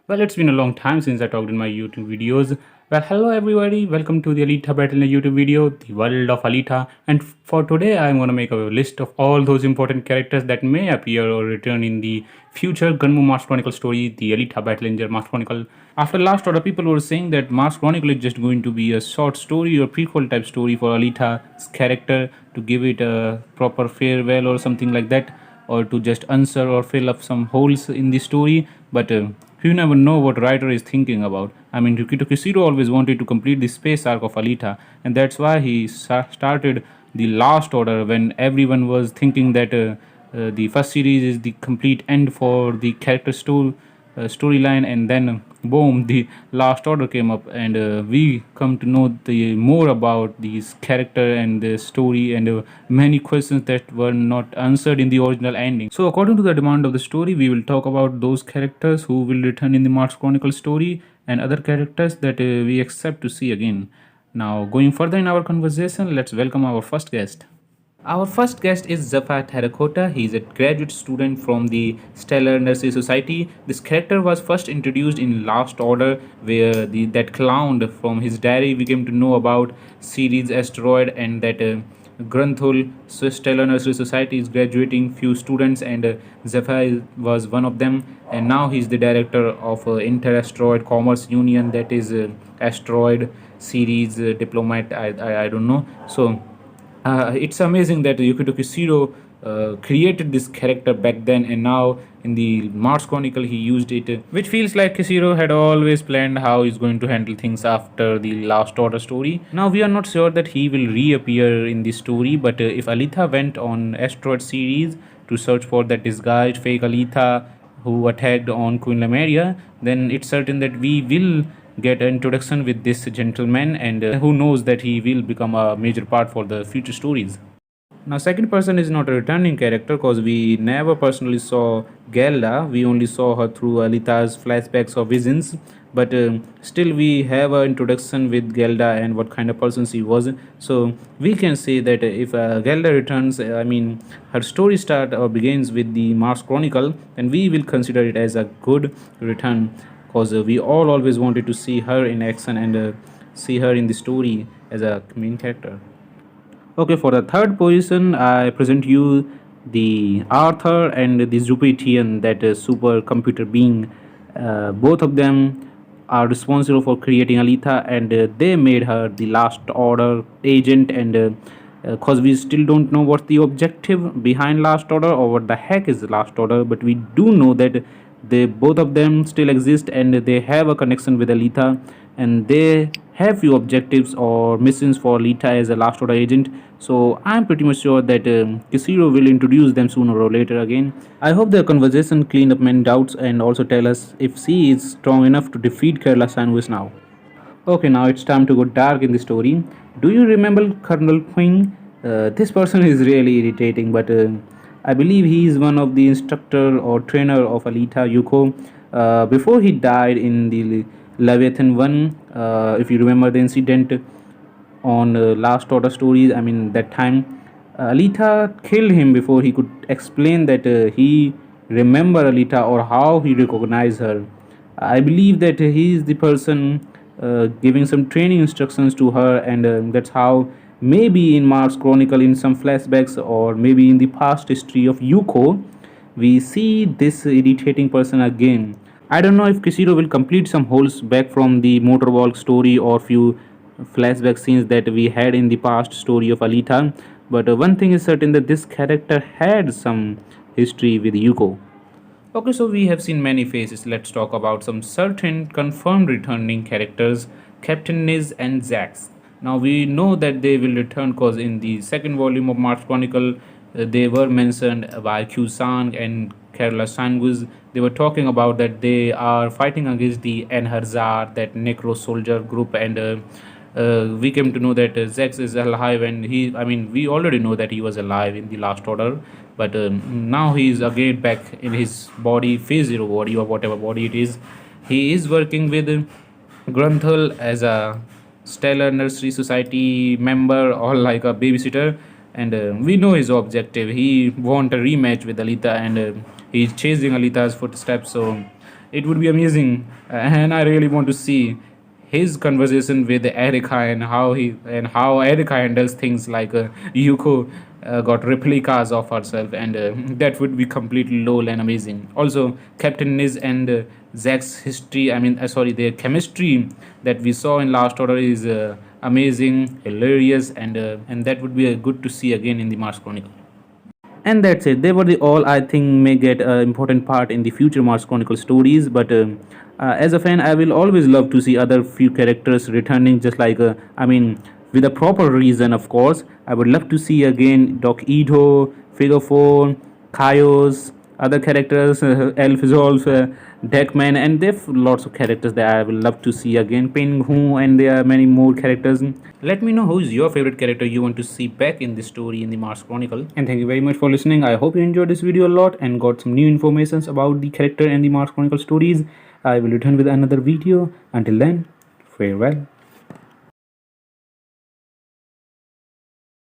Well, it's been a long time since I talked in my YouTube videos. Well, hello everybody, welcome to the Alita Battle Angel YouTube video, the world of Alita. And for today, I'm gonna make a list of all those important characters that may appear or return in the future Gunnm Mars Chronicle story, the Alita Battle Angel Mars Chronicle. After last order, people were saying that Mars Chronicle is just going to be a short story or prequel type story for Alita's character to give it a proper farewell or something like that, or to just answer or fill up some holes in the story. But you never know what writer is thinking about. I mean, Yukito Kishiro always wanted to complete the space arc of Alita, and that's why he started the Last Order when everyone was thinking that the first series is the complete end for the character storyline, and then boom, the Last Order came up, and we come to know the more about these character and the story, and many questions that were not answered in the original ending. So according to the demand of the story, we will talk about those characters who will return in the Mars Chronicle story and other characters that we expect to see again. Now, going further in our conversation, let's welcome our first guest. Our first guest is Zakhar. He is a graduate student from the Stellar Nursery Society. This character was first introduced in Last Order, where that clown from his diary we came to know about Ceres asteroid, and that Grunthul Stellar Nursery Society is graduating few students, and Zakhar was one of them. And now he's the director of Inter-Asteroid Commerce Union, that is asteroid series diplomat. I don't know. So it's amazing that Yukito Kishiro created this character back then, and now in the Mars Chronicle he used it, which feels like Kishiro had always planned how he's going to handle things after the Last Order story. Now we are not sure that he will reappear in the story, but if Alita went on Asteroid series to search for that disguised fake Alita who attacked on Queen Lemuria, then it's certain that we will get an introduction with this gentleman, and who knows that he will become a major part for the future stories. Now, second person is not a returning character because we never personally saw Gelda. We only saw her through Alita's flashbacks or visions. But still, we have an introduction with Gelda and what kind of person she was. So we can say that if Gelda returns, I mean, her story start or begins with the Mars Chronicle, then we will consider it as a good return, because we all always wanted to see her in action and see her in the story as a main character. Okay, for the third position, I present you the Arthur and the Jupitian, that supercomputer being. Both of them are responsible for creating Alita, and they made her the Last Order agent. And because we still don't know what the objective behind Last Order or what the heck is Last Order, but we do know that they both of them still exist and they have a connection with Alita, and they have few objectives or missions for Alita as a Last Order agent. So I'm pretty much sure that Kishiro will introduce them sooner or later again. I hope the conversation cleaned up many doubts and also tell us if she is strong enough to defeat Kerala Sandwich now. Okay, now it's time to go dark in the story. Do you remember Colonel Quinn? This person is really irritating, but I believe he is one of the instructor or trainer of Alita Yuko. Before he died in the Leviathan 1, if you remember the incident on Last Order stories, I mean, that time Alita killed him before he could explain that he remember Alita or how he recognized her. I believe that he is the person giving some training instructions to her, and that's how maybe in Mars Chronicle, in some flashbacks, or maybe in the past history of Yuko, we see this irritating person again. I don't know if Kishiro will complete some holes back from the Motorwalk story or few flashback scenes that we had in the past story of Alita, but one thing is certain, that this character had some history with Yuko. Okay, so we have seen many faces. Let's talk about some certain confirmed returning characters, Captain Niz and Zax. Now we know that they will return because in the second volume of Mars Chronicle, they were mentioned by Q-Sang and Kerala Sandwich. They were talking about that they are fighting against the Enherzar, that Necro soldier group, and we came to know that Zax is alive, and we already know that he was alive in the Last Order, but now he is again back in his body, phase zero body or whatever body it is. He is working with Grunthal as a Stellar Nursery Society member or like a babysitter, and we know his objective. He want a rematch with Alita, and he's chasing Alita's footsteps. So it would be amazing. And I really want to see his conversation with Erika, and how Erika handles things like Yuko got replicas of herself, and that would be completely lol and amazing. Also, Captain Niz and Zack's history, sorry, their chemistry that we saw in Last Order is amazing, hilarious, and that would be good to see again in the Mars Chronicle. And that's it. They were the all I think may get an important part in the future Mars Chronicle stories. But as a fan, I will always love to see other few characters returning, just like with a proper reason, of course. I would love to see again Doc Edo, Figure Four, Kaios, other characters, Elf Zolf, Deckman, and there are lots of characters that I will love to see again. Ping Hu, and there are many more characters. Let me know who is your favorite character you want to see back in the story in the Mars Chronicle. And thank you very much for listening. I hope you enjoyed this video a lot and got some new informations about the character and the Mars Chronicle stories. I will return with another video. Until then, farewell.